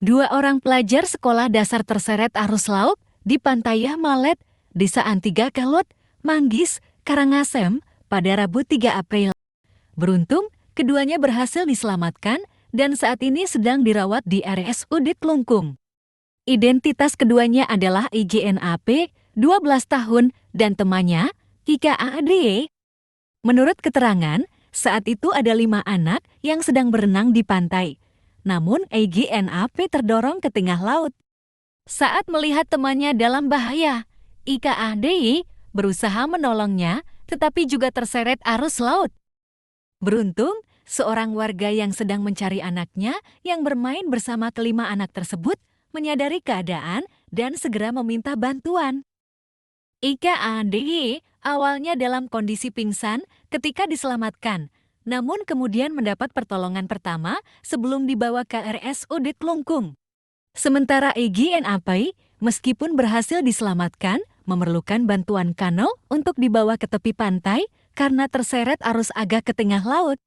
Dua orang pelajar sekolah dasar terseret arus laut di pantai Malet, Desa Antiga Kelot, Manggis, Karangasem, pada Rabu 3 April. Beruntung, keduanya berhasil diselamatkan dan saat ini sedang dirawat di RSUD Klungkung. Identitas keduanya adalah IGNAP, 12 tahun, dan temannya, Kika ADY. Menurut keterangan, saat itu ada 5 anak yang sedang berenang di pantai. Namun IGNAP terdorong ke tengah laut. Saat melihat temannya dalam bahaya, Ika ADY berusaha menolongnya tetapi juga terseret arus laut. Beruntung, seorang warga yang sedang mencari anaknya yang bermain bersama kelima anak tersebut menyadari keadaan dan segera meminta bantuan. Ika ADY awalnya dalam kondisi pingsan ketika diselamatkan, namun kemudian mendapat pertolongan pertama sebelum dibawa ke RSUD Klungkung. Sementara IGNAP, meskipun berhasil diselamatkan, memerlukan bantuan kano untuk dibawa ke tepi pantai karena terseret arus agak ke tengah laut.